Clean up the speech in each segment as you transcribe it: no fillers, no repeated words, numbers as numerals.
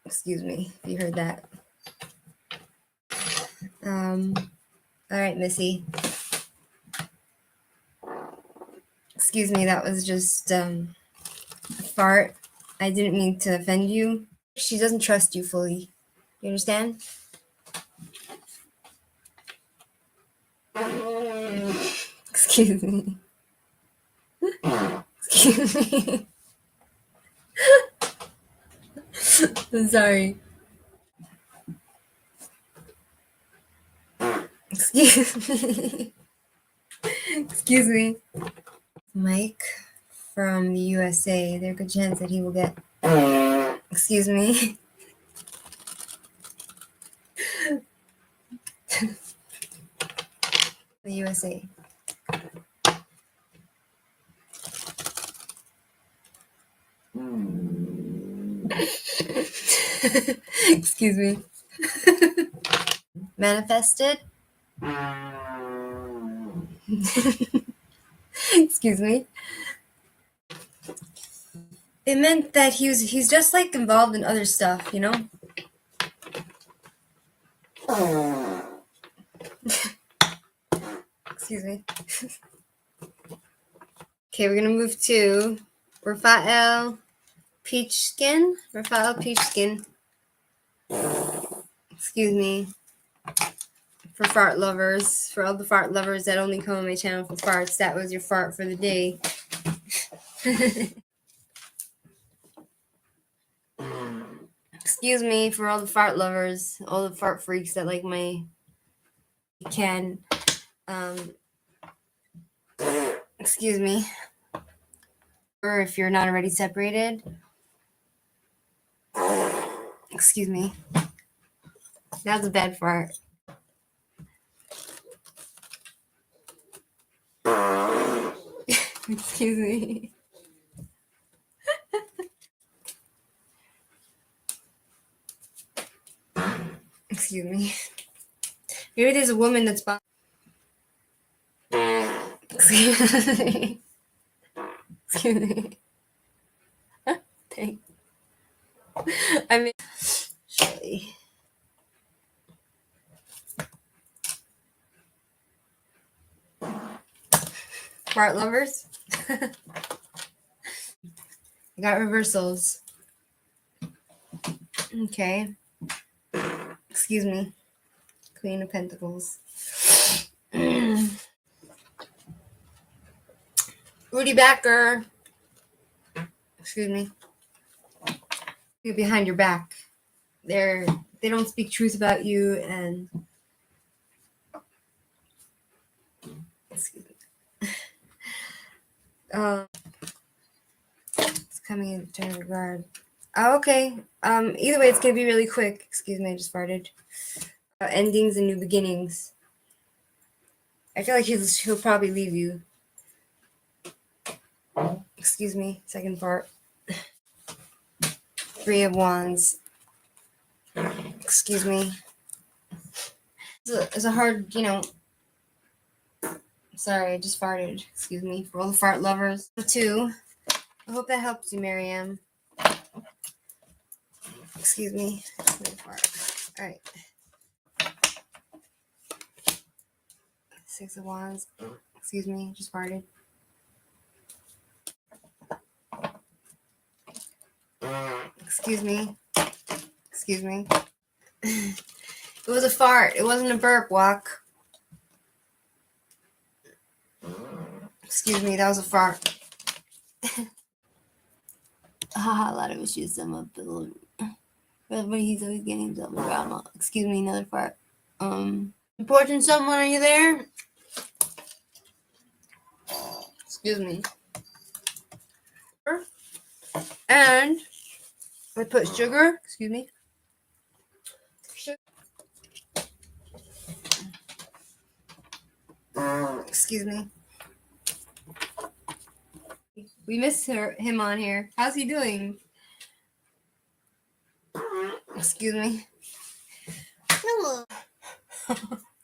Excuse me if you heard that. All right, Missy. Excuse me, that was just a fart. I didn't mean to offend you. She doesn't trust you fully. You understand? Excuse me. Excuse me. I'm sorry. Excuse me. Excuse me. Mike from the USA. There's a good chance that he will get. Excuse me. The USA. Excuse me. Manifested. Excuse me. It meant that he's just like involved in other stuff, you know? Excuse me. Okay, we're gonna move to Rafael Peachskin. Rafael Peachskin. Excuse me. For fart lovers, for all the fart lovers that only come on my channel for farts, that was your fart for the day. Excuse me for all the fart lovers, all the fart freaks that like my can. Excuse me. Or if you're not already separated. Excuse me. That was a bad fart. Excuse me. Excuse me. Maybe there's a woman that's Excuse me. Excuse me. Thanks. I mean, Shelly. Fart lovers. I got reversals. Okay. Excuse me. Queen of Pentacles. Rudy Backer. Excuse me. You're behind your back. They don't speak truth about you, and excuse me. It's coming in turn of guard. Oh, okay. Either way, it's gonna be really quick. Excuse me, I just farted. Endings and new beginnings. I feel like he'll probably leave you. Excuse me, second part. Three of Wands. Excuse me. It's a hard, Sorry, I just farted. Excuse me. For all the fart lovers. Two. I hope that helps you, Miriam. Excuse me. All right. Six of Wands. Excuse me. Just farted. Excuse me. Excuse me. It was a fart. It wasn't a burp, walk. Excuse me. That was a fart. Haha, a lot of issues. Some of the everybody, he's always getting himself in drama. Excuse me, another fart. Important someone, are you there? Excuse me. And I put sugar. Excuse me. Excuse me. We miss him on here. How's he doing? Excuse me. Hello.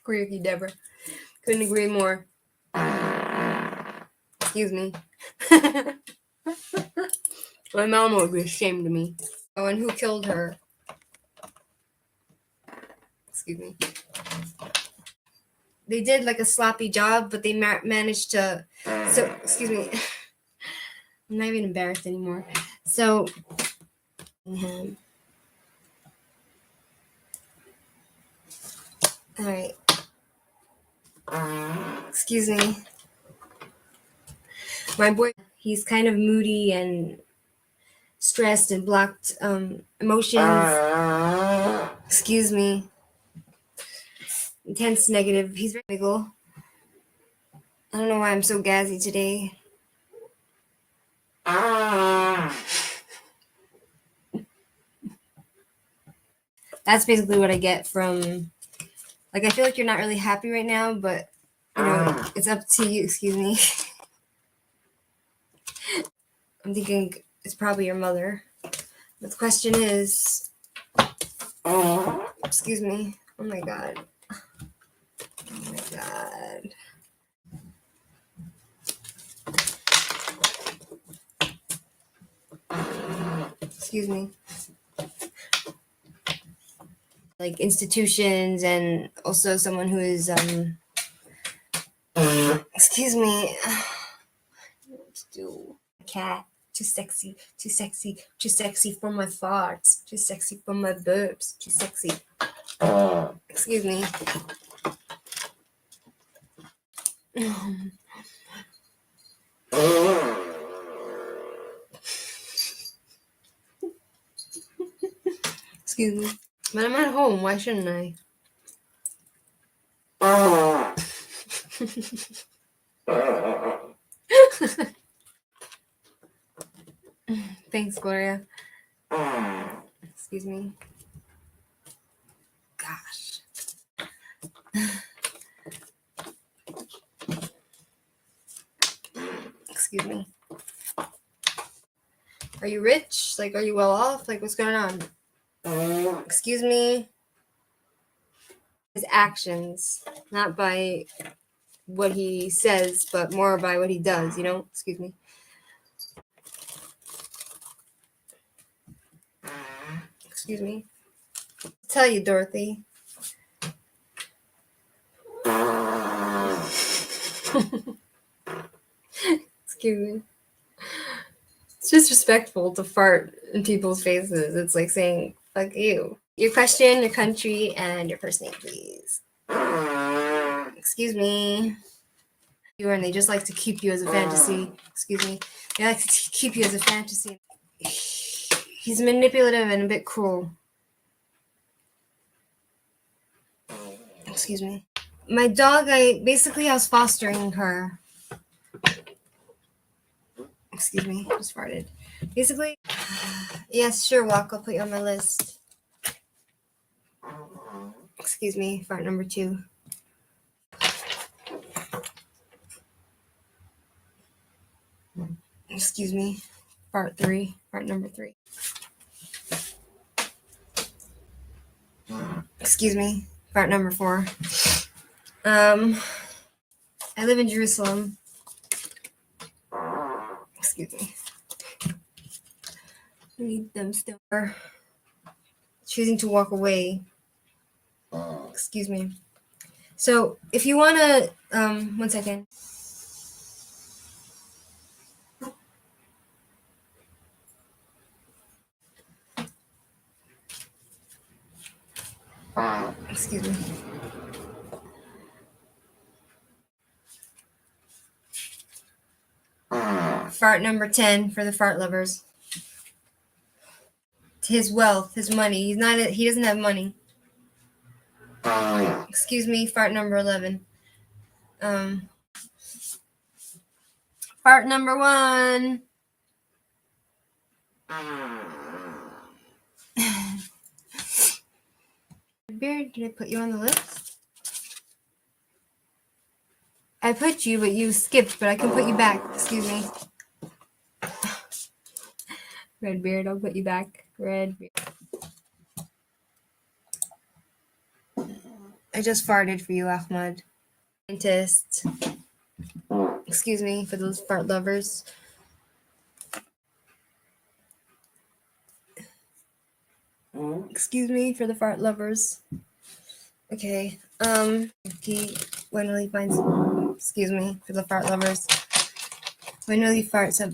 Agree with you, Deborah. Couldn't agree more. Excuse me. My mom would be ashamed of me. Oh, and who killed her? Excuse me. They did like a sloppy job, but they managed to. So, excuse me. I'm not even embarrassed anymore. So, all right. Excuse me. My boy, he's kind of moody and stressed and blocked emotions. Excuse me. Intense negative. He's very wiggle. I don't know why I'm so gassy today. That's basically what I get from, like, I feel like you're not really happy right now, but, you know, it's up to you. Excuse me. I'm thinking it's probably your mother. But the question is, excuse me. Oh my God. Oh my God. Excuse me. Like institutions, and also someone who is excuse me, what to do? Cat, too sexy, too sexy, too sexy for my farts, too sexy for my burps, too sexy. Excuse me. Excuse me. But I'm at home, why shouldn't I? Thanks, Gloria. Excuse me. Gosh. Excuse me. Are you rich? Like, are you well off? Like, what's going on? Excuse me. His actions, not by what he says, but more by what he does, you know? Excuse me. Excuse me. I'll tell you, Dorothy. Excuse me. It's disrespectful to fart in people's faces. It's like saying, fuck you. Your question, your country, and your first name, please. Excuse me. And they just like to keep you as a fantasy. Excuse me. They like to keep you as a fantasy. He's manipulative and a bit cruel. Excuse me. My dog, I was fostering her. Excuse me, just farted. Basically, yes, sure, Walk, I'll put you on my list. Excuse me, fart number 2. Excuse me, fart number 3. Excuse me, fart number 4. I live in Jerusalem. Excuse me. I need them still. Choosing to walk away. Excuse me. So, if you want to, 1 second. Excuse me. Fart number 10 for the fart lovers. His wealth, his money. He doesn't have money. Excuse me, fart number 11. Fart number 1. Beard, did I put you on the list? I put you, but you skipped, but I can put you back. Excuse me. Red Beard, I'll put you back. Red Beard. I just farted for you, Ahmad. Scientist. Excuse me, for those fart lovers. Excuse me for the fart lovers. Okay. When will he find? Excuse me for the fart lovers. When will he fart? So,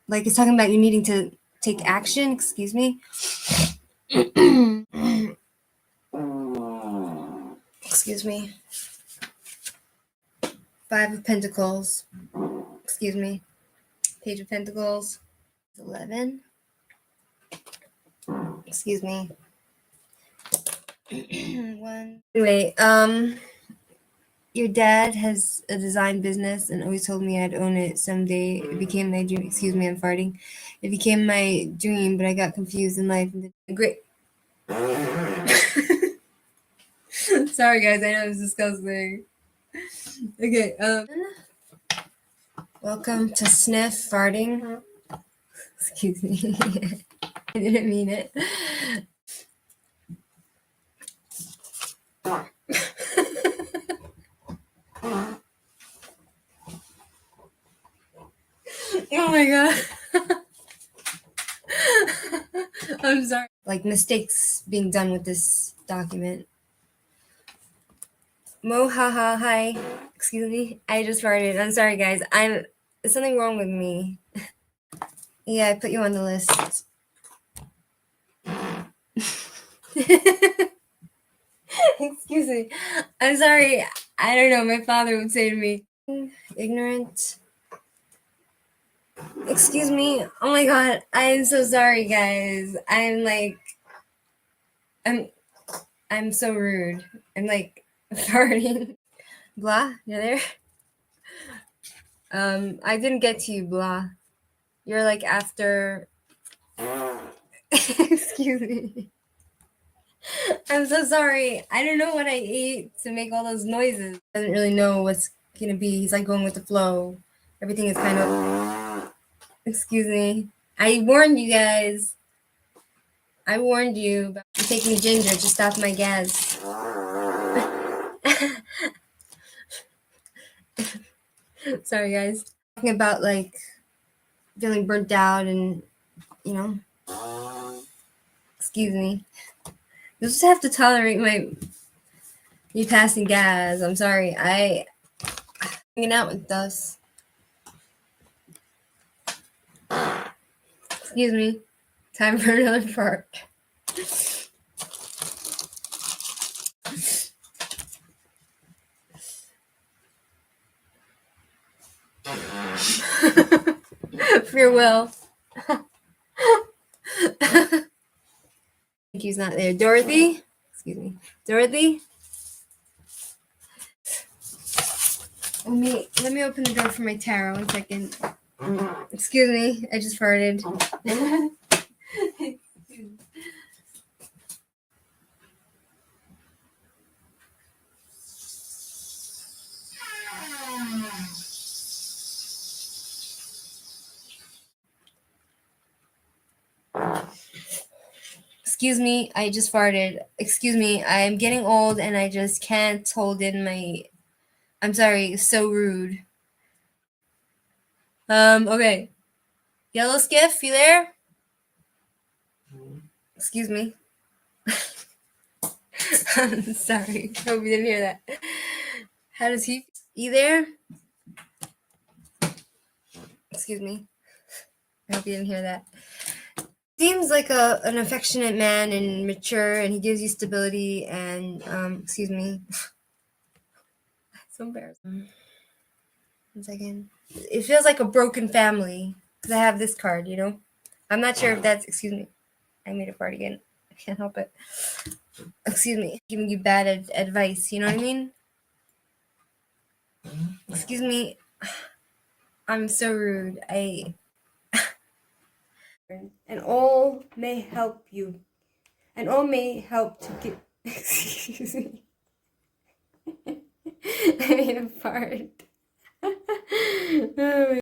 like it's talking about you needing to take action. Excuse me. Excuse me. 5 of Pentacles. Excuse me. Page of Pentacles. 11. Excuse me. 1. Anyway, your dad has a design business and always told me I'd own it someday. It became my dream. Excuse me, I'm farting. It became my dream, but I got confused in life. Great. Sorry, guys. I know it's disgusting. Okay. Welcome to Sniff Farting. Excuse me. I didn't mean it. Oh my god. I'm sorry. Like mistakes being done with this document. Mohaha, hi. Excuse me. I just farted. I'm sorry, guys. There's something wrong with me. Yeah, I put you on the list. Excuse me. I'm sorry. I don't know. My father would say to me, ignorant. Excuse me. Oh my god. I'm so sorry, guys. I'm so rude. I'm like farting. Blah, you're there? I didn't get to you, Blah. You're like after. Excuse me. I'm so sorry. I don't know what I ate to make all those noises. Doesn't really know what's gonna be. He's like going with the flow. Everything is kind of. Excuse me. I warned you guys. I warned you. But I'm taking ginger to stop my gas. Sorry, guys. Talking about like feeling burnt out and excuse me. You just have to tolerate me passing gas. I'm sorry. I hanging out with us. Excuse me. Time for another fart. Farewell. He's not there. Dorothy? Excuse me. Dorothy? Let me open the door for my tarot. 1 second. Excuse me. I just farted. Excuse me, I just farted. Excuse me, I'm getting old and I just can't hold in my. I'm sorry, so rude. Okay. Yellow Skiff, you there? Excuse me. I'm sorry. Hope you didn't hear that. How does he? You there? Excuse me. I hope you didn't hear that. Seems like an affectionate man and mature, and he gives you stability and excuse me. So embarrassing. 1 second. It feels like a broken family because I have this card. I'm not sure if that's. Excuse me. I made a fart again. I can't help it. Excuse me. Giving you bad advice. You know what I mean? Excuse me. I'm so rude. And all may help you. And all may help to get. Excuse me. I made a fart. Oh my